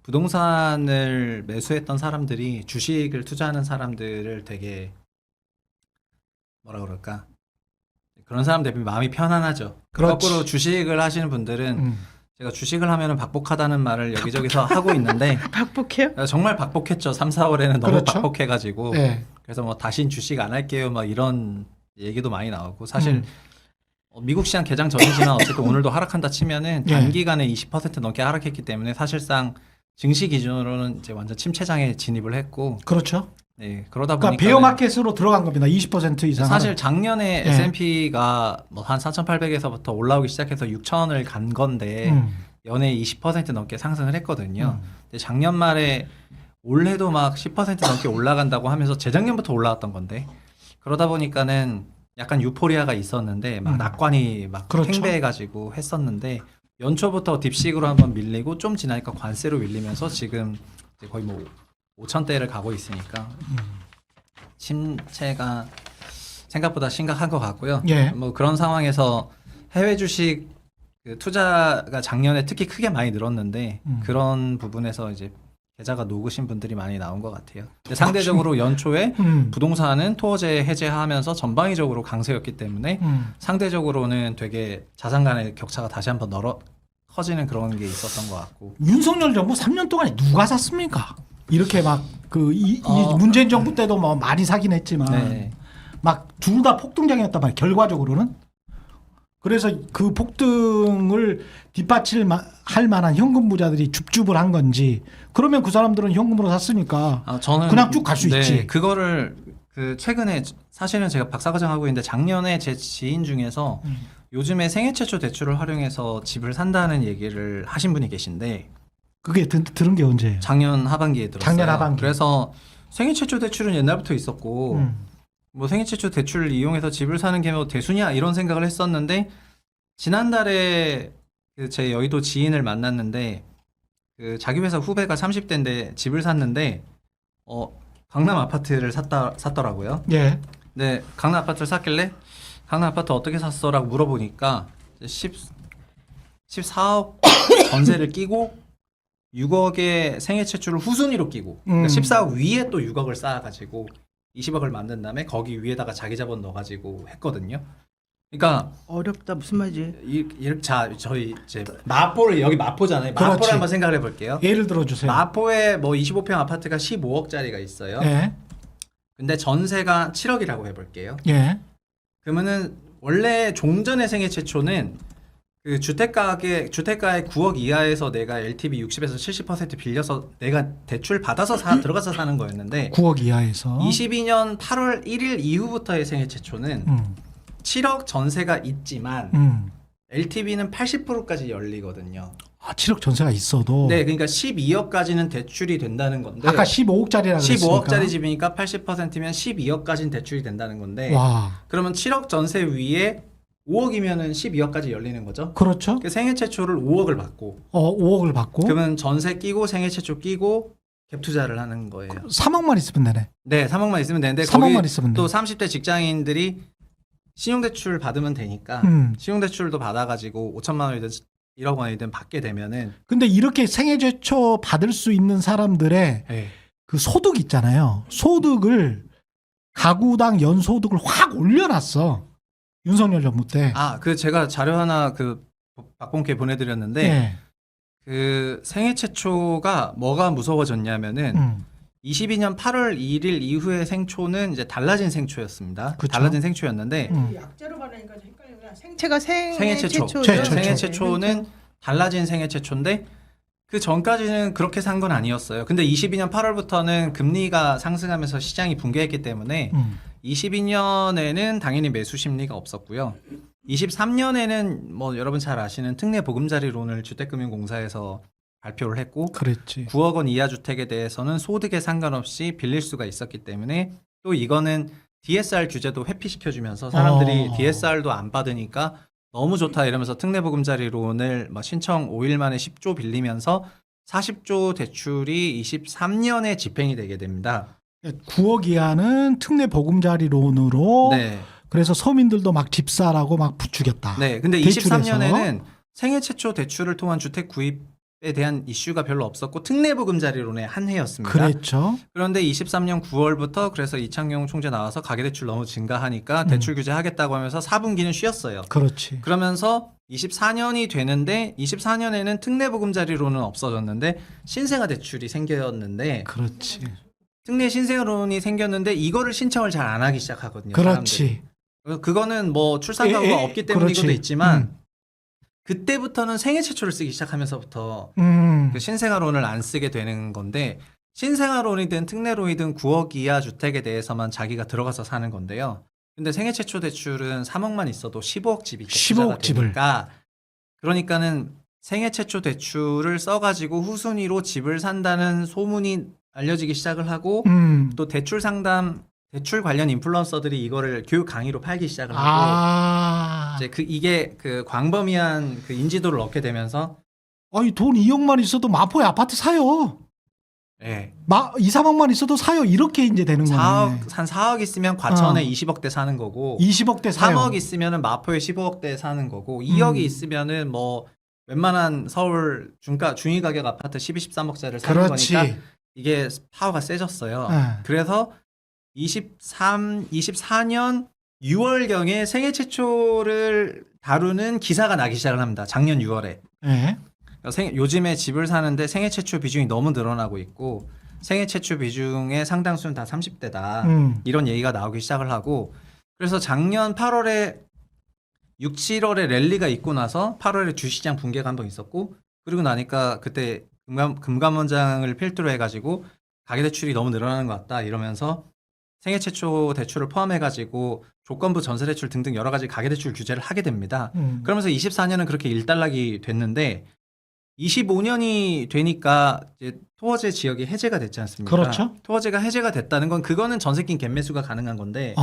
부동산을 매수했던 사람들이 주식을 투자하는 사람들을 되게 뭐라 그럴까? 그런 사람 대비 마음이 편안하죠. 그렇지. 거꾸로 주식을 하시는 분들은 제가 주식을 하면은 박복하다는 말을 여기저기서 하고 있는데 박복해요? 정말 정말 박복했죠. 3, 4월에는 너무 그렇죠. 박복해가지고 네. 그래서 뭐 다신 주식 안 할게요 막 이런 얘기도 많이 나오고 사실 미국 시장 개장 전이지만 어쨌든 오늘도 하락한다 치면은 예. 단기간에 20% 넘게 하락했기 때문에 사실상 증시 기준으로는 이제 완전 침체장에 진입을 했고 그렇죠. 네, 그러다 그러니까 보니까 베어 마켓으로 들어간 겁니다. 20% 이상. 사실 작년에 예. S&P가 뭐 한 4,800에서부터 올라오기 시작해서 6,000을 간 건데 연에 20% 넘게 상승을 했거든요. 근데 작년 말에 올해도 막 10% 넘게 올라간다고 하면서 재작년부터 올라왔던 건데 그러다 보니까는 약간 유포리아가 있었는데 막 낙관이 막 그렇죠. 팽배해가지고 했었는데 연초부터 딥식으로 한번 밀리고 좀 지나니까 관세로 밀리면서 지금 이제 거의 뭐 5,000대를 가고 있으니까 침체가 생각보다 심각한 것 같고요. 예. 뭐 그런 상황에서 해외 주식 그 투자가 작년에 특히 크게 많이 늘었는데 그런 부분에서 이제 계좌가 녹으신 분들이 많이 나온 것 같아요. 근데 상대적으로 연초에 부동산은 토어제 해제하면서 전방위적으로 강세였기 때문에 상대적으로는 되게 자산 간의 격차가 다시 한번 커지는 그런 게 있었던 것 같고. 윤석열 정부 3년 동안에 누가 샀습니까? 이렇게 막 이 문재인 정부 때도 뭐 많이 사긴 했지만 네. 막 둘 다 폭등장이었단 말이에요. 결과적으로는. 그래서 그 폭등을 뒷받침할 만한 현금 부자들이 줍줍을 한 건지 그러면 그 사람들은 현금으로 샀으니까 저는 그냥 쭉 갈 수 있지. 그거를 그 최근에 사실은 제가 박사과정 하고 있는데 작년에 제 지인 중에서 요즘에 생애 최초 대출을 활용해서 집을 산다는 얘기를 하신 분이 계신데 그게 들은 게 언제예요? 작년 하반기에 들었어요. 작년 하반기. 그래서 생애 최초 대출은 옛날부터 있었고 뭐 생애 최초 대출을 이용해서 집을 사는 게 뭐 대수냐 이런 생각을 했었는데 지난달에 그 제 여의도 지인을 만났는데 그 자기 회사 후배가 30대인데 집을 샀는데 강남 아파트를 샀더라고요. 예. 네, 강남 아파트를 샀길래 강남 아파트 어떻게 샀어라고 물어보니까 14억 전세를 끼고 6억의 생애 최초를 후순위로 끼고 그러니까 14억 위에 또 6억을 쌓아가지고 20억을 만든 다음에 거기 위에다가 자기 자본 넣어가지고 했거든요. 그러니까 어렵다 무슨 말이지? 자 저희 이제 마포를 여기 마포잖아요. 마포를 그렇지. 한번 생각을 해볼게요. 예를 들어주세요. 마포에 뭐 25평 아파트가 15억짜리가 있어요. 예. 근데 전세가 7억이라고 해볼게요. 예. 그러면은 원래 종전의 생애 최초는 그 주택가의 9억 이하에서 내가 LTV 60에서 70% 빌려서 내가 대출 받아서 들어가서 사는 거였는데 9억 이하에서 22년 8월 1일 이후부터의 생애 최초는 7억 전세가 있지만 LTV는 80%까지 열리거든요. 아, 7억 전세가 있어도 네, 그러니까 12억까지는 대출이 된다는 건데 아까 15억짜리라고 15억짜리 집이니까 80%면 12억까지는 대출이 된다는 건데 와. 그러면 7억 전세 위에 5억이면은 12억까지 열리는 거죠. 그렇죠. 그 생애 최초를 5억을 받고 5억을 받고 그러면 전세 끼고 생애 최초 끼고 갭 투자를 하는 거예요. 3억만 있으면 되네. 네, 3억만 있으면 되는데 3억만 거기 있으면 또 돼. 30대 직장인들이 신용대출 받으면 되니까 신용대출도 받아가지고 5천만 원이든 1억 원이든 받게 되면은 근데 이렇게 생애 최초 받을 수 있는 사람들의 네. 그 소득 있잖아요. 소득을 가구당 연소득을 확 올려놨어. 윤석열 정부 때. 그 제가 자료 하나 그 박봉께 보내드렸는데 네. 그 생애 최초가 뭐가 무서워졌냐면은 22년 8월 1일 이후의 생초는 이제 달라진 생초였습니다. 그쵸? 달라진 생초였는데 약자로 말하니까 헷갈리구나. 생체가 생애 최초. 최초. 생애 최초는 달라진 생애 최초인데 그 전까지는 그렇게 산 건 아니었어요. 근데 22년 8월부터는 금리가 상승하면서 시장이 붕괴했기 때문에 22년에는 당연히 매수 심리가 없었고요. 23년에는 뭐 여러분 잘 아시는 특례 보금자리론을 주택금융공사에서 발표를 했고 그랬지. 9억 원 이하 주택에 대해서는 소득에 상관없이 빌릴 수가 있었기 때문에 또 이거는 DSR 규제도 회피시켜주면서 사람들이 DSR도 안 받으니까 너무 좋다 이러면서 특례보금자리론을 신청 5일 만에 10조 빌리면서 40조 대출이 23년에 집행이 되게 됩니다. 9억 이하는 특례 보금자리론으로 네. 그래서 서민들도 막 집사라고 막 부추겼다. 네. 근데 대출해서. 23년에는 생애 최초 대출을 통한 주택 구입에 대한 이슈가 별로 없었고 특례보금자리론의 한 해였습니다. 그랬죠. 그런데 23년 9월부터 그래서 이창용 총재 나와서 가계대출 너무 증가하니까 대출 규제 하겠다고 하면서 4분기는 쉬었어요. 그렇지. 그러면서 24년이 되는데 24년에는 특례보금자리론은 없어졌는데 신생아 대출이 생겼는데 그렇지. 특례 신생아론이 생겼는데 이거를 신청을 잘 안 하기 시작하거든요. 그렇지. 사람들이. 그거는 뭐 출산 가구가 에, 없기 때문인 그렇지. 것도 있지만 그때부터는 생애 최초를 쓰기 시작하면서부터 그 신생아론을 안 쓰게 되는 건데 신생아론이든 특례론이든 9억 이하 주택에 대해서만 자기가 들어가서 사는 건데요. 근데 생애 최초 대출은 3억만 있어도 15억 집이 15억 집을. 되니까 그러니까는 생애 최초 대출을 써가지고 후순위로 집을 산다는 소문이 알려지기 시작을 하고 또 대출 상담 대출 관련 인플루언서들이 이거를 교육 강의로 팔기 시작을 하고 이제 이게 그 광범위한 그 인지도를 얻게 되면서 아니 돈 2억만 있어도 마포에 아파트 사요. 예. 2, 3억만 있어도 사요. 이렇게 이제 되는 거네. 4억 한 4억 있으면 과천에 20억대 사는 거고 20억대 사요. 3억 있으면은 마포에 15억대 사는 거고 2억이 있으면은 뭐 웬만한 서울 중위 가격 아파트 12, 13억짜리를 사는 그렇지. 거니까 이게 파워가 세졌어요. 네. 그래서 24년 6월경에 생애 최초를 다루는 기사가 나기 시작을 합니다. 작년 6월에. 네. 요즘에 집을 사는데 생애 최초 비중이 너무 늘어나고 있고 생애 최초 비중의 상당수는 다 30대다. 이런 얘기가 나오기 시작을 하고 그래서 작년 8월에 6, 7월에 랠리가 있고 나서 8월에 주시장 붕괴가 한 번 있었고 그리고 나니까 그때 금감원장을 필두로 해가지고 가계대출이 너무 늘어나는 것 같다 이러면서 생애 최초 대출을 포함해가지고 조건부 전세대출 등등 여러 가지 가계대출 규제를 하게 됩니다. 그러면서 24년은 그렇게 일단락이 됐는데 25년이 되니까 이제 토어제 지역이 해제가 됐지 않습니까? 그렇죠. 토어제가 해제가 됐다는 건 그거는 전세 낀 갭매수가 가능한 건데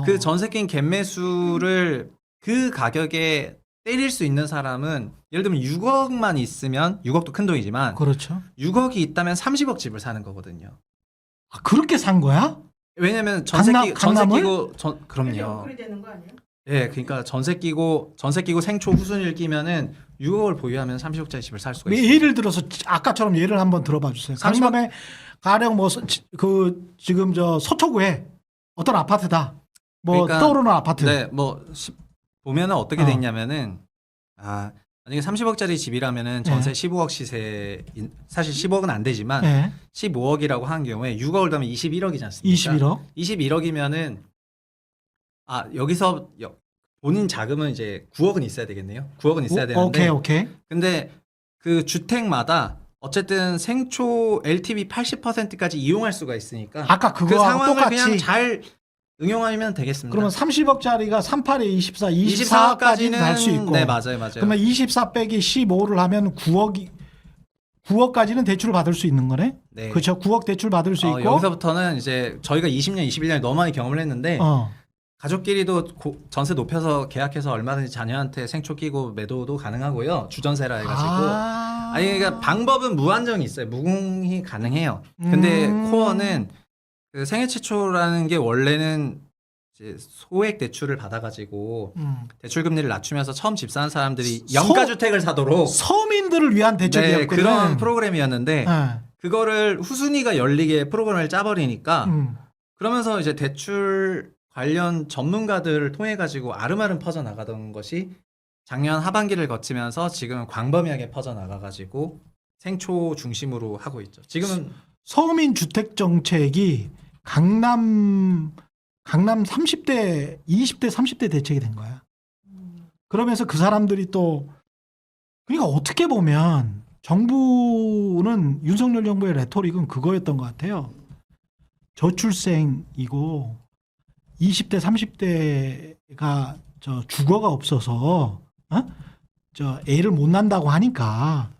그 전세 낀 갭매수를 그 가격에 때릴 수 있는 사람은 예를 들면 6억만 있으면 6억도 큰 돈이지만 그렇죠. 6억이 있다면 30억 집을 사는 거거든요. 아, 그렇게 산 거야? 왜냐면 강남을? 그럼요. 그래 되는 거 아니에요? 예, 그러니까 전세 끼고 생초 후순위를 끼면은 6억을 보유하면 30억짜리 집을 살 수가 있어요. 예를 들어서 아까처럼 예를 한번 들어봐 주세요. 30억? 강남에 가령 그 지금 저 서초구에 어떤 아파트다. 뭐 그러니까, 떠오르는 아파트. 네, 보면은 어떻게 돼 있냐면은 만약에 30억짜리 집이라면은 전세 15억 시세 사실 15억은 안 되지만 네. 15억이라고 한 경우에 6억을 더하면 21억이지 않습니까? 21억. 21억이면은 여기서 본인 자금은 이제 9억은 있어야 되겠네요. 9억은 있어야 되는데 오케이. 근데 그 주택마다 어쨌든 생초 LTV 80%까지 이용할 수가 있으니까 아까 그 그거하고 상황을 똑같이. 그냥 잘 응용하면 되겠습니다. 그러면 30억짜리가 38에 24, 24까지는 갈 수 있고. 네, 맞아요. 그러면 24 빼기 15를 하면 9억까지는 대출을 받을 수 있는 거네. 네. 그렇죠. 9억 대출 받을 수 있고. 여기서부터는 이제 저희가 20년, 21년에 너무 많이 경험을 했는데 가족끼리도 전세 높여서 계약해서 얼마든지 자녀한테 생초 끼고 매도도 가능하고요. 주전세라 해가지고. 그러니까 방법은 무한정이 있어요. 무궁히 가능해요. 근데 코어는 그 생애 최초라는 게 원래는 이제 소액 대출을 받아가지고 대출 금리를 낮추면서 처음 집 사는 사람들이 영가 주택을 사도록 서민들을 위한 대책이었거든요. 네, 그런 프로그램이었는데 그거를 후순위가 열리게 프로그램을 짜버리니까 그러면서 이제 대출 관련 전문가들을 통해 가지고 아름아름 퍼져 나가던 것이 작년 하반기를 거치면서 지금은 광범위하게 퍼져 나가 가지고 생초 중심으로 하고 있죠. 지금은 서민 주택 정책이 강남 30대, 20대, 30대 대책이 된 거야. 그러면서 그 사람들이 또 그러니까 어떻게 보면 정부는 윤석열 정부의 레토릭은 그거였던 것 같아요. 저출생이고 20대, 30대가 저 주거가 없어서 저 애를 못 낳는다고 하니까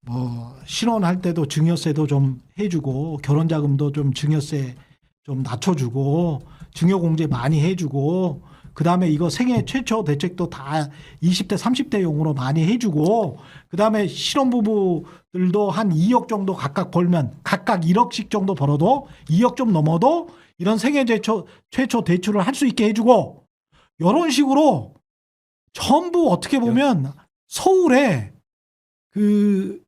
뭐 신혼할 때도 증여세도 좀 해주고 결혼자금도 좀 증여세 좀 낮춰주고 증여공제 많이 해주고 그다음에 이거 생애 최초 대책도 다 20대 30대용으로 많이 해주고 그다음에 신혼부부들도 한 2억 정도 각각 벌면 각각 1억씩 정도 벌어도 2억 좀 넘어도 이런 생애 최초 대출을 할 수 있게 해주고 이런 식으로 전부 어떻게 보면 서울에 그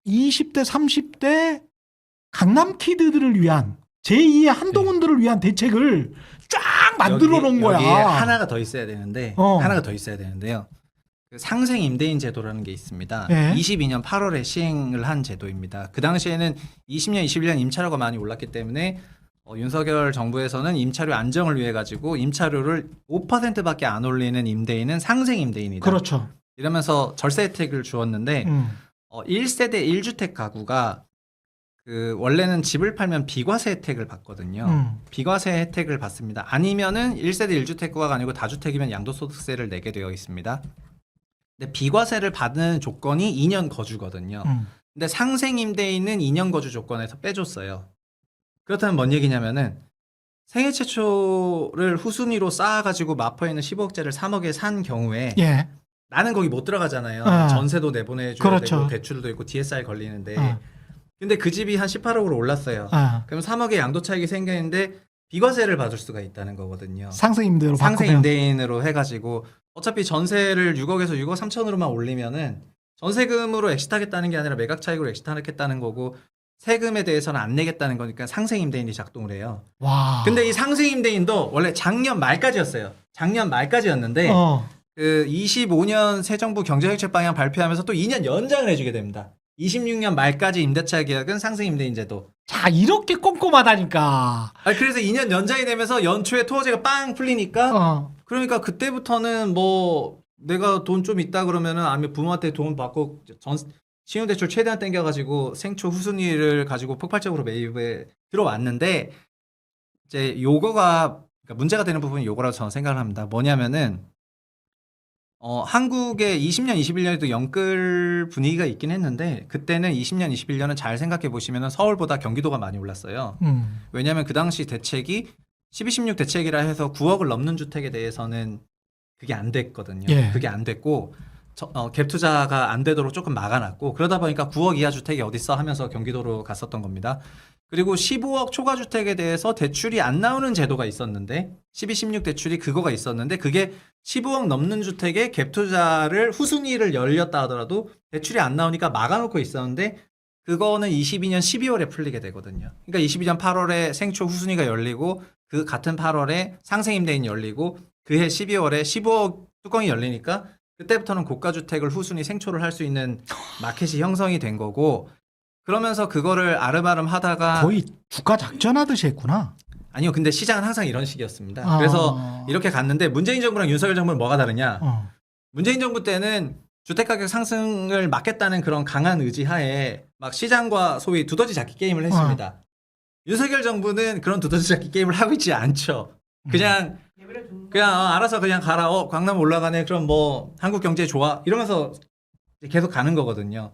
20대, 30대 강남 키드들을 위한 제2의 한동훈들을 위한 대책을 쫙 만들어 놓은 거야. 여기에 하나가 더 있어야 되는데 어. 하나가 더 있어야 되는데요. 그 상생 임대인 제도라는 게 있습니다. 네. 22년 8월에 시행을 한 제도입니다. 그 당시에는 20년, 21년 임차료가 많이 올랐기 때문에 윤석열 정부에서는 임차료 안정을 위해 가지고 임차료를 5%밖에 안 올리는 임대인은 상생 임대인이다. 그렇죠. 이러면서 절세 혜택을 주었는데 1세대 1주택 가구가 그 원래는 집을 팔면 비과세 혜택을 받거든요. 비과세 혜택을 받습니다. 아니면은 1세대 1주택가가 아니고 다주택이면 양도소득세를 내게 되어 있습니다. 근데 비과세를 받는 조건이 2년 거주거든요. 근데 상생 임대인은 2년 거주 조건에서 빼줬어요. 그렇다면 뭔 얘기냐면은 생애 최초를 후순위로 쌓아가지고 마포에 있는 15억짜리를 3억에 산 경우에 예. 나는 거기 못 들어가잖아요. 아. 전세도 내보내줘야 그렇죠. 되고 대출도 있고 DSR 걸리는데 아. 근데 그 집이 한 18억으로 올랐어요. 아. 그럼 3억의 양도 차익이 생기는데 비과세를 받을 수가 있다는 거거든요. 상생 임대로 상생 바꾸면. 임대인으로 해가지고 어차피 전세를 6억에서 6억 3천으로만 올리면은 전세금으로 엑시트하겠다는 게 아니라 매각 차익으로 엑시트하겠다는 거고 세금에 대해서는 안 내겠다는 거니까 상생 임대인이 작동을 해요. 와. 근데 이 상생 임대인도 원래 작년 말까지였어요. 작년 말까지였는데 그 25년 새 정부 경제정책 방향 발표하면서 또 2년 연장을 해주게 됩니다. 26년 말까지 임대차 계약은 상생 임대인 제도. 자, 이렇게 꼼꼼하다니까. 그래서 2년 연장이 되면서 연초에 토어제가 빵 풀리니까 그러니까 그때부터는 뭐 내가 돈 좀 있다 그러면은 아니면 부모한테 돈 받고 신용대출 최대한 땡겨가지고 생초 후순위를 가지고 폭발적으로 매입에 들어왔는데 이제 요거가 그러니까 문제가 되는 부분이 요거라고 저는 생각을 합니다. 뭐냐면은 한국의 20년, 21년에도 영끌 분위기가 있긴 했는데 그때는 20년, 21년은 잘 생각해 보시면은 서울보다 경기도가 많이 올랐어요. 왜냐하면 그 당시 대책이 12, 16 대책이라 해서 9억을 넘는 주택에 대해서는 그게 안 됐거든요. 예. 그게 안 됐고 갭 투자가 안 되도록 조금 막아놨고 그러다 보니까 9억 이하 주택이 어딨어 하면서 경기도로 갔었던 겁니다. 그리고 15억 초과 주택에 대해서 대출이 안 나오는 제도가 있었는데 12, 16 대출이 그거가 있었는데 그게 15억 넘는 주택에 갭 투자를 후순위를 열렸다 하더라도 대출이 안 나오니까 막아놓고 있었는데 그거는 22년 12월에 풀리게 되거든요. 그러니까 22년 8월에 생초 후순위가 열리고 그 같은 8월에 상생임대인 열리고 그해 12월에 15억 뚜껑이 열리니까 그때부터는 고가주택을 후순위 생초를 할 수 있는 마켓이 형성이 된 거고 그러면서 그거를 아름아름 하다가 거의 주가 작전하듯이 했구나. 아니요. 근데 시장은 항상 이런 식이었습니다. 아. 그래서 이렇게 갔는데 문재인 정부랑 윤석열 정부는 뭐가 다르냐. 문재인 정부 때는 주택가격 상승을 막겠다는 그런 강한 의지 하에 막 시장과 소위 두더지 잡기 게임을 했습니다. 윤석열 정부는 그런 두더지 잡기 게임을 하고 있지 않죠. 그냥 알아서 그냥 가라. 강남 올라가네. 그럼 뭐 한국 경제 좋아. 이러면서 계속 가는 거거든요.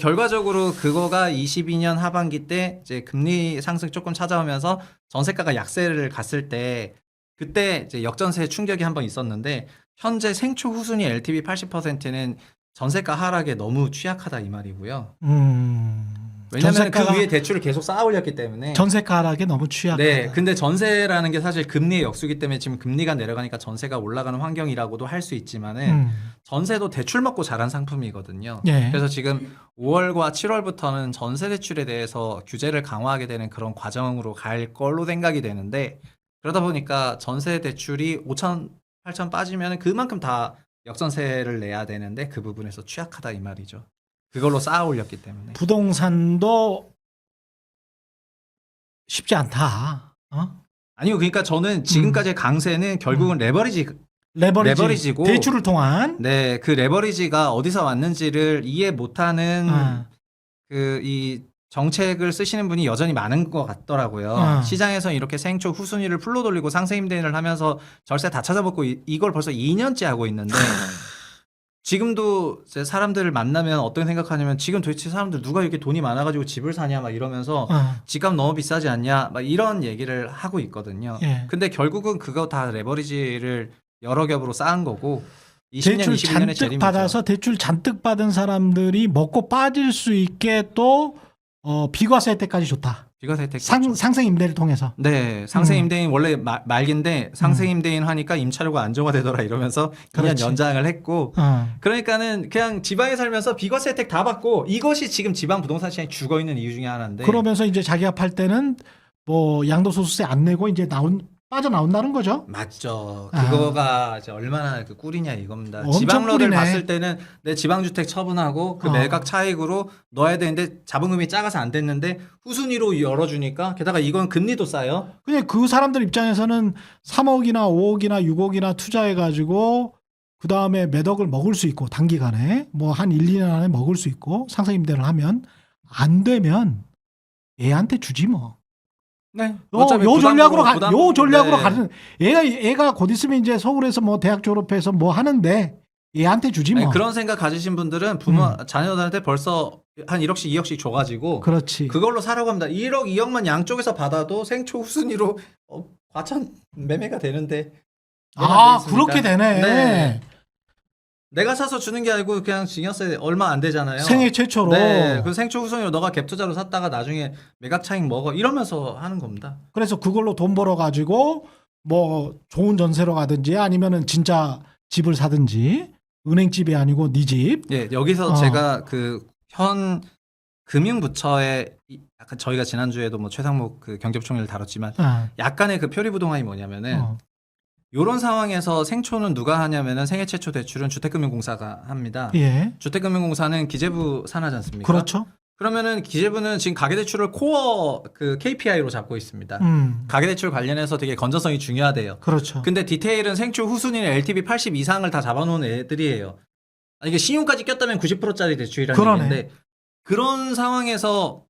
결과적으로 그거가 22년 하반기 때 이제 금리 상승 조금 찾아오면서 전세가가 약세를 갔을 때 그때 이제 역전세 충격이 한번 있었는데 현재 생초 후순위 LTV 80%는 전세가 하락에 너무 취약하다 이 말이고요. 왜냐하면 그 위에 대출을 계속 쌓아 올렸기 때문에 전세가 하락에 너무 취약하다. 네, 근데 전세라는 게 사실 금리의 역수기 때문에 지금 금리가 내려가니까 전세가 올라가는 환경이라고도 할 수 있지만은 전세도 대출 먹고 자란 상품이거든요. 예. 그래서 지금 5월과 7월부터는 전세 대출에 대해서 규제를 강화하게 되는 그런 과정으로 갈 걸로 생각이 되는데 그러다 보니까 전세 대출이 5천, 8천 빠지면 그만큼 다 역전세를 내야 되는데 그 부분에서 취약하다 이 말이죠. 그걸로 쌓아 올렸기 때문에. 부동산도 쉽지 않다. 아니요, 그러니까 저는 지금까지의 강세는 결국은 레버리지고 대출을 통한 네, 그 레버리지가 어디서 왔는지를 이해 못하는 그 이 정책을 쓰시는 분이 여전히 많은 것 같더라고요. 시장에서 이렇게 생초 후순위를 풀로 돌리고 상생임대인을 하면서 절세 다 찾아먹고 이걸 벌써 2년째 하고 있는데 지금도 이제 사람들을 만나면 어떤 생각하냐면 지금 도대체 사람들 누가 이렇게 돈이 많아가지고 집을 사냐 막 이러면서 집값 너무 비싸지 않냐 막 이런 얘기를 하고 있거든요. 예. 근데 결국은 그거 다 레버리지를 여러 겹으로 쌓은 거고 20년, 대출 21년의 잔뜩 재림이죠. 받아서 대출 잔뜩 받은 사람들이 먹고 빠질 수 있게 또 비과세 혜택까지 좋다. 비과세 혜택 상생 임대를 통해서. 네, 상생 임대인 원래 말기인데 상생 임대인 하니까 임차료가 안정화되더라 이러면서 2년 그렇지. 연장을 했고 그러니까는 그냥 지방에 살면서 비과세 혜택 다 받고 이것이 지금 지방 부동산 시장이 죽어 있는 이유 중에 하나인데 그러면서 이제 자기가 팔 때는 뭐 양도소득세 안 내고 이제 빠져나온다는 거죠. 맞죠. 그거가 이제 얼마나 그 꿀이냐 이겁니다. 엄청 지방러를 꿀이네. 봤을 때는 내 지방주택 처분하고 그 매각 차익으로 넣어야 되는데 자본금이 작아서 안 됐는데 후순위로 열어주니까 게다가 이건 금리도 싸요. 그냥 그 사람들 입장에서는 3억이나 5억이나 6억이나 투자해가지고 그 다음에 몇 억을 먹을 수 있고 단기간에 뭐 한 1, 2년 안에 먹을 수 있고 상생 임대를 하면 안 되면 얘한테 주지 뭐. 네. 요 전략으로 네. 가는 얘가 곧 있으면 이제 서울에서 뭐 대학 졸업해서 뭐 하는데 얘한테 주지 뭐. 아니, 그런 생각 가지신 분들은 부모 자녀들한테 벌써 한 1억씩 2억씩 줘가지고 그렇지. 그걸로 사라고 합니다. 1억 2억만 양쪽에서 받아도 생초 후순위로 과천 매매가 되는데 그렇게 되네. 네. 내가 사서 주는 게 아니고 그냥 증여세 얼마 안 되잖아요. 생애 최초로. 네. 그 생초 후순위로 너가 갭 투자로 샀다가 나중에 매각 차익 먹어 이러면서 하는 겁니다. 그래서 그걸로 돈 벌어 가지고 뭐 좋은 전세로 가든지 아니면은 진짜 집을 사든지 은행집이 아니고 네 집. 예, 여기서 제가 그 현 금융부처의 약간 저희가 지난주에도 뭐 최상목 그 경제부총리를 다뤘지만 약간의 그 표리부동안이 뭐냐면은 요런 상황에서 생초는 누가 하냐면은 생애 최초 대출은 주택금융공사가 합니다. 예. 주택금융공사는 기재부 산하지 않습니까? 그렇죠. 그러면은 기재부는 지금 가계대출을 코어 그 KPI로 잡고 있습니다. 가계대출 관련해서 되게 건전성이 중요하대요. 그렇죠. 근데 디테일은 생초 후순위는 LTV 80 이상을 다 잡아놓은 애들이에요. 이게 신용까지 꼈다면 90%짜리 대출이라는 그러네. 얘기인데 그런 상황에서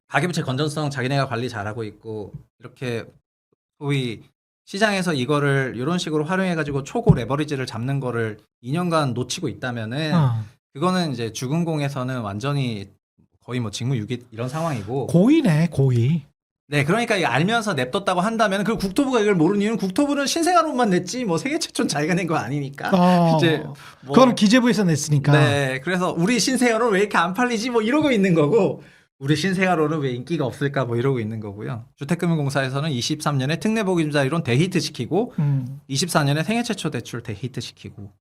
가계부채 건전성 자기네가 관리 잘하고 있고 이렇게 소위 시장에서 이거를 이런 식으로 활용해가지고 초고 레버리지를 잡는 거를 2년간 놓치고 있다면은 그거는 이제 주금공에서는 완전히 거의 뭐 직무유기 이런 상황이고 고의네, 고의. 네, 그러니까 이거 알면서 냅뒀다고 한다면 그 국토부가 이걸 모르는 이유는 국토부는 신생아론만 냈지 뭐 세계 최초는 자기가 낸 거 아니니까 이제 뭐 그건 기재부에서 냈으니까. 네, 그래서 우리 신생아론 왜 이렇게 안 팔리지 뭐 이러고 있는 거고 우리 신생아론은 왜 인기가 없을까 뭐 이러고 있는 거고요. 주택금융공사에서는 23년에 특례보금자리론 대히트 시키고 24년에 생애 최초 대출 대히트 시키고.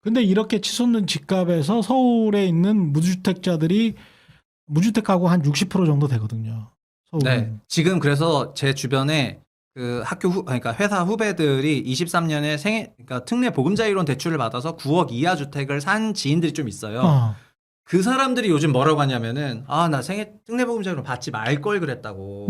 근데 이렇게 치솟는 집값에서 서울에 있는 무주택자들이 무주택 가구 한 60% 정도 되거든요. 서울은. 네. 지금 그래서 제 주변에 그 그러니까 회사 후배들이 23년에 그러니까 특례 보금자리론 대출을 받아서 9억 이하 주택을 산 지인들이 좀 있어요. 그 사람들이 요즘 뭐라고 하냐면은 나 특례 보금자리론 받지 말 걸 그랬다고.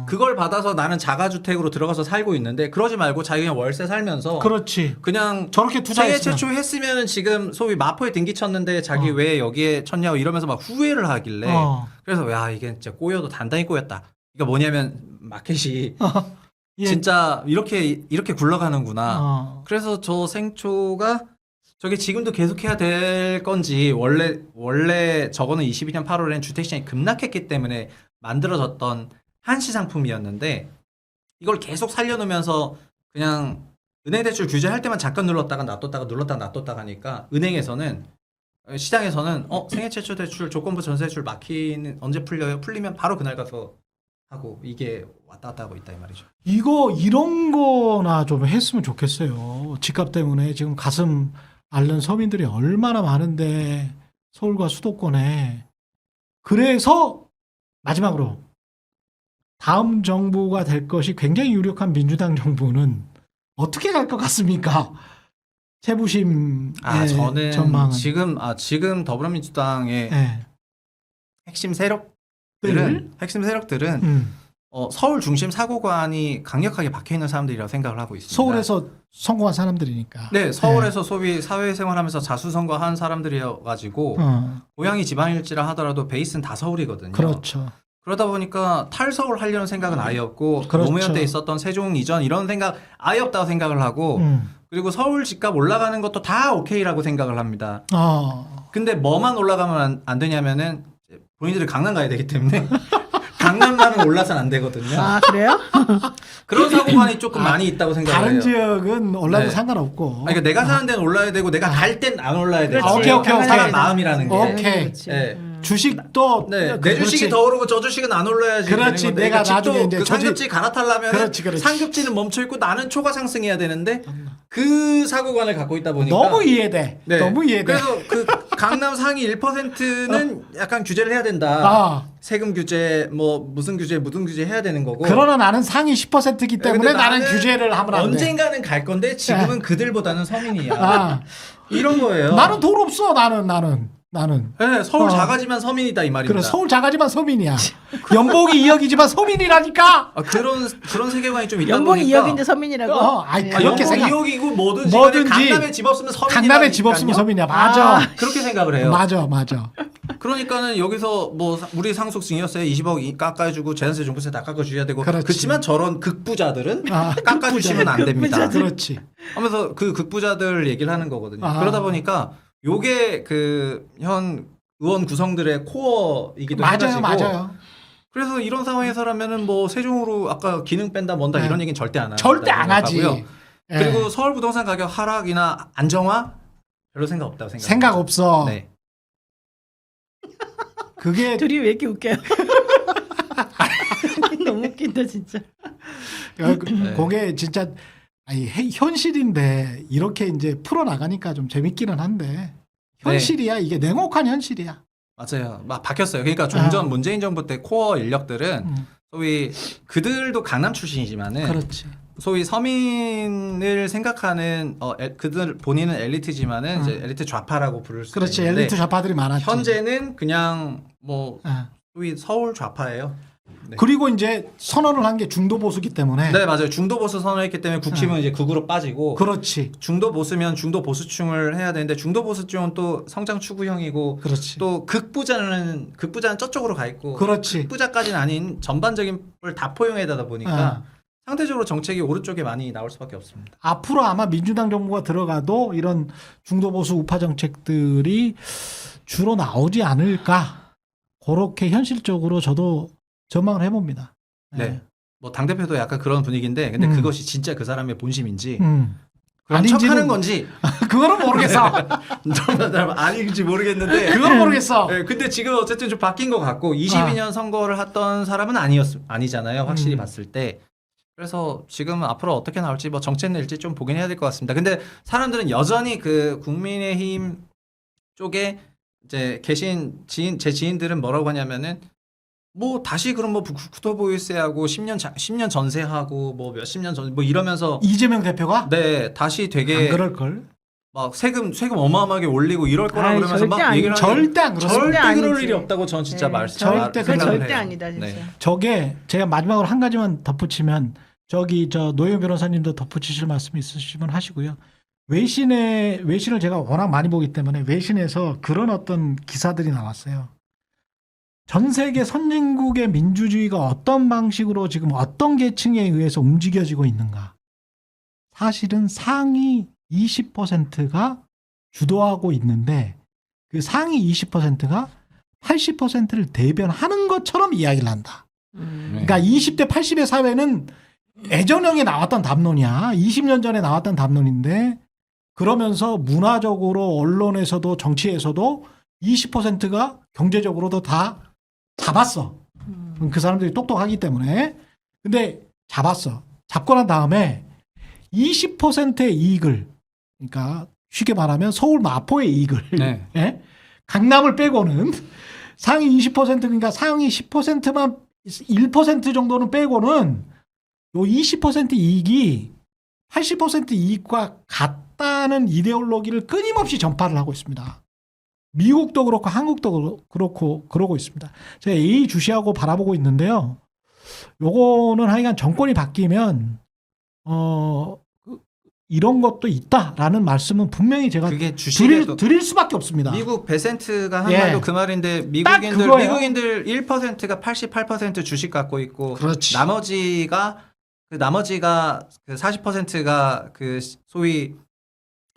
그걸 받아서 나는 자가주택으로 들어가서 살고 있는데 그러지 말고 자기 그냥 월세 살면서 그렇지. 그냥 저렇게 투자했으면. 생애 최초 했으면은 지금 소위 마포에 등기 쳤는데 자기 왜 여기에 쳤냐고 이러면서 막 후회를 하길래 그래서 야 이게 진짜 꼬여도 단단히 꼬였다. 그러니까 뭐냐면 마켓이 예. 진짜 이렇게 굴러가는구나. 그래서 저 생초가 저게 지금도 계속해야 될 건지 원래 저거는 22년 8월엔 주택시장이 급락했기 때문에 만들어졌던 한시 상품이었는데 이걸 계속 살려놓으면서 그냥 은행 대출 규제할 때만 잠깐 눌렀다가 놔뒀다가 눌렀다가 놔뒀다가 하니까 은행에서는 시장에서는 생애 최초 대출 조건부 전세 대출 막히는 언제 풀려요? 풀리면 바로 그날 가서 하고 이게 왔다 갔다 하고 있다 이 말이죠. 이런 거나 좀 했으면 좋겠어요. 집값 때문에 지금 가슴 앓는 서민들이 얼마나 많은데 서울과 수도권에. 그래서 마지막으로 다음 정부가 될 것이 굉장히 유력한 민주당 정부는 어떻게 갈 것 같습니까? 최부심의 저는 전망은. 지금 더불어민주당의 핵심 세력들은 서울 중심 사고관이 강력하게 박혀 있는 사람들이라고 생각을 하고 있습니다. 서울에서 성공한 사람들이니까. 네, 서울에서 소위 사회생활하면서 자수성가한 사람들이어가지고 고향이 지방일지라 하더라도 베이스는 다 서울이거든요. 그렇죠. 그러다 보니까 탈서울 하려는 생각은 아예 없고 그렇죠. 노무현 때 있었던 세종 이전 이런 생각 아예 없다고 생각을 하고 그리고 서울 집값 올라가는 것도 다 오케이라고 생각을 합니다. 근데 뭐만 올라가면 안 되냐면은 본인들이 강남 가야 되기 때문에 강남만은 올라서는 안 되거든요. 아 그래요? 그런 사고관이 조금 많이 있다고 생각해요. 다른 지역은 올라도 네. 상관없고. 그러니까 내가 사는 데는 올라야 되고 내가 갈 땐 안 올라야 되죠. 그렇지. 오케이. 사람 마음이라는 게. 오케이. 그렇지. 네. 주식도 네, 내 그렇지. 주식이 더 오르고 저 주식은 안 올라야지. 그렇지. 되는 건데 내가 집도 나중에 이제 그 저지- 상급지 갈아타려면 그렇지. 상급지는 멈춰 있고 나는 초과 상승해야 되는데 그 사고관을 갖고 있다 보니까 너무 이해돼. 네. 너무 이해돼. 그래서 그 강남 상위 1%는 약간 규제를 해야 된다. 아. 세금 규제, 뭐 무슨 규제 해야 되는 거고. 그러나 나는 상위 10%이기 때문에 근데 나는 나는 규제를 하면 안 돼. 언젠가는 갈 건데 지금은 그들보다는 서민이야. 아. 이런 거예요. 나는 돈 없어. 나는. 네, 서울 어. 작아지만 서민이다 이 말입니다. 그래 서울 작아지만 서민이야. 연봉이 2억이지만 서민이라니까. 아, 그런 세계관이 좀 있다 연봉이 보니까 2억인데 서민이라고. 아이 네. 그렇게 연봉이 생각. 2억이고 뭐든지, 뭐든지 강남에 집 없으면 서민이다. 강남에 집 없으면 서민이야. 맞아. 그렇게 생각을 해요. 맞아. 그러니까는 여기서 뭐 우리 상속증이었어요. 20억 깎아주고 재산세 종부세 다 깎아줘야 되고. 그렇지. 그렇지만 저런 극부자들은 아, 깎아주시면 안 됩니다. 그렇지. 하면서 그 극부자들 얘기를 하는 거거든요. 아. 그러다 보니까 요게 그 현 의원 구성들의 코어이기도 해가지고. 맞아요. 그래서 이런 상황에서라면은 뭐 세종으로 아까 기능 뺀다 뭔다 네. 이런 얘기는 절대 안 절대 안 하지. 생각하고요. 예. 그리고 서울 부동산 가격 하락이나 안정화 별로 생각 없다고 생각합니다. 생각 없어. 네. 그게 둘이 왜 이렇게 웃겨요? 너무 웃긴다 진짜. 그게 진짜 현실인데 이렇게 이제 풀어 나가니까 좀 재밌기는 한데 현실이야. 이게 냉혹한 현실이야. 맞아요. 막 바뀌었어요. 그러니까 좀 전 아. 문재인 정부 때 코어 인력들은 소위 그들도 강남 출신이지만은 그렇지. 소위 서민을 생각하는 그들 본인은 엘리트지만은 이제 엘리트 좌파라고 부를 수 그렇지. 있는데 엘리트 좌파들이 많았지. 현재는 그냥 뭐 아. 소위 서울 좌파예요. 네. 그리고 이제 선언을 한 게 중도 보수기 때문에. 네 맞아요. 중도 보수 선언했기 때문에 국힘은 이제 극으로 빠지고 그렇지. 중도 보수면 중도 보수층을 해야 되는데 중도 보수층은 또 성장 추구형이고 그렇지. 또 극부자는 저쪽으로 가 있고 그렇지. 극부자까지는 아닌 전반적인 걸 다 포용해다 보니까 아. 상대적으로 정책이 오른쪽에 많이 나올 수밖에 없습니다. 앞으로 아마 민주당 정부가 들어가도 이런 중도 보수 우파 정책들이 주로 나오지 않을까. 그렇게 현실적으로 저도 전망을 해봅니다. 네. 뭐 당대표도 약간 그런 분위기인데 근데 그것이 진짜 그 사람의 본심인지 그런 아닌지는- 척하는 건지 그거는 모르겠어. 아닌지 모르겠는데 그건 모르겠어. 네, 근데 지금 어쨌든 좀 바뀐 것 같고 22년 선거를 했던 사람은 아니잖아요. 확실히 봤을 때. 그래서 지금 앞으로 어떻게 나올지 뭐 정책 낼지 좀 보긴 해야 될 것 같습니다. 근데 사람들은 여전히 그 국민의힘 쪽에 이제 계신 제 지인들은 뭐라고 하냐면은 뭐 다시 그럼 뭐 국토보유세하고 10년 전세하고 뭐 몇십 년 전 뭐 이러면서 이재명 대표가 네 다시 되게 안 그럴 걸. 막 세금 어마어마하게 올리고 이럴 거라 아이, 그러면서 절대 막 아니- 얘기를 절대 안 그렇습니다. 절대 절대 그럴 아니지. 일이 없다고 전 진짜 네, 절대 그건 그건 절대 해요. 아니다 진짜. 네. 저게 제가 마지막으로 한 가지만 덧붙이면 저기 저 노영 변호사님도 덧붙이실 말씀 있으시면 하시고요. 외신을 제가 워낙 많이 보기 때문에 외신에서 그런 어떤 기사들이 나왔어요. 전 세계 선진국의 민주주의가 어떤 방식으로 지금 어떤 계층에 의해서 움직여지고 있는가. 사실은 상위 20%가 주도하고 있는데 그 상위 20%가 80%를 대변하는 것처럼 이야기를 한다. 그러니까 20대 80의 사회는 예전형에 나왔던 담론이야. 20년 전에 나왔던 담론인데 그러면서 문화적으로 언론에서도 정치에서도 20%가 경제적으로도 다 잡았어. 그 사람들이 똑똑하기 때문에. 근데 잡았어. 잡고 난 다음에 20%의 이익을 그러니까 쉽게 말하면 서울 마포의 이익을 네. 예? 강남을 빼고는 상위 20% 그러니까 상위 10%만 1% 정도는 빼고는 요 20% 이익이 80% 이익과 같다는 이데올로기를 끊임없이 전파를 하고 있습니다. 미국도 그렇고 한국도 그렇고 그러고 있습니다. 제가 예의주시하고 바라보고 있는데요. 요거는 하여간 정권이 바뀌면 이런 것도 있다라는 말씀은 분명히 제가 그게 주식에도 드릴 수밖에 없습니다. 미국 베센트가 한 예. 말도 그 말인데 딱 그거예요. 미국인들 1%가 88% 주식 갖고 있고 그렇지. 나머지가 그 40%가 그 소위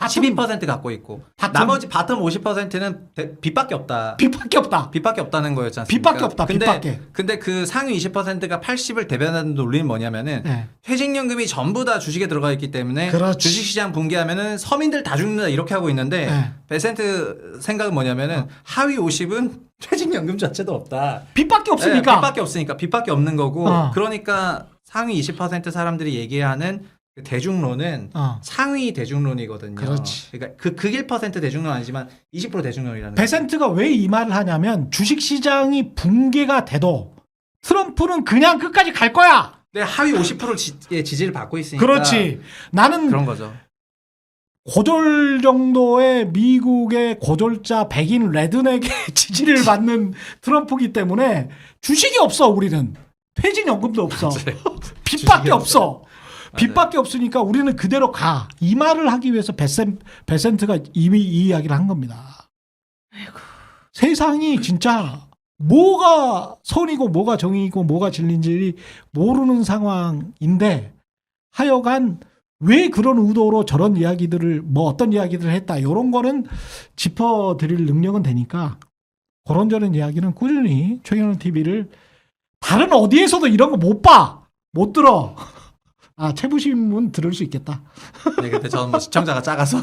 바텀- 12% 갖고 있고 바텀- 나머지 바텀 50%는 빚밖에 없다. 빚밖에 없다. 빚밖에 없다는 거였지 않습니까? 빚밖에 없다. 빚밖에. 근데 그 상위 20%가 80을 대변하는 논리는 뭐냐면은 네. 퇴직연금이 전부 다 주식에 들어가 있기 때문에 그렇지. 주식시장 붕괴하면은 서민들 다 죽는다 이렇게 하고 있는데 네. 베센트 생각은 뭐냐면은 하위 50은 퇴직연금 자체도 없다. 빚밖에 네, 없으니까. 빚밖에 없으니까 빚밖에 없는 거고 어. 그러니까 상위 20% 사람들이 얘기하는 그 대중론은 상위 대중론이거든요. 그렇지. 그러니까 그 1% 대중론 아니지만 20% 대중론이라는 거예요. 베센트가 왜 이 말을 하냐면 주식시장이 붕괴가 돼도 트럼프는 그냥 끝까지 갈 거야. 근데 하위 50%의 지지를 받고 있으니까 그렇지. 나는 그런 거죠. 고졸 정도의 미국의 고졸자 백인 레드넥의 지지를 받는 트럼프기 때문에 주식이 없어 우리는. 퇴직연금도 없어. 빚밖에 주식이 없어. 빚밖에 없으니까 우리는 그대로 가. 이 말을 하기 위해서 베센트가 이미 이 이야기를 한 겁니다. 세상이 진짜 뭐가 선이고 뭐가 정의이고 뭐가 진리인지 모르는 상황인데 하여간 왜 그런 의도로 저런 이야기들을 뭐 어떤 이야기들을 했다 이런 거는 짚어드릴 능력은 되니까 그런저런 이야기는 꾸준히 최경영 TV를 다른 어디에서도 이런 거 못 봐. 못 들어. 아, 최부심은 들을 수 있겠다. 네, 근데 저는 뭐 시청자가 작아서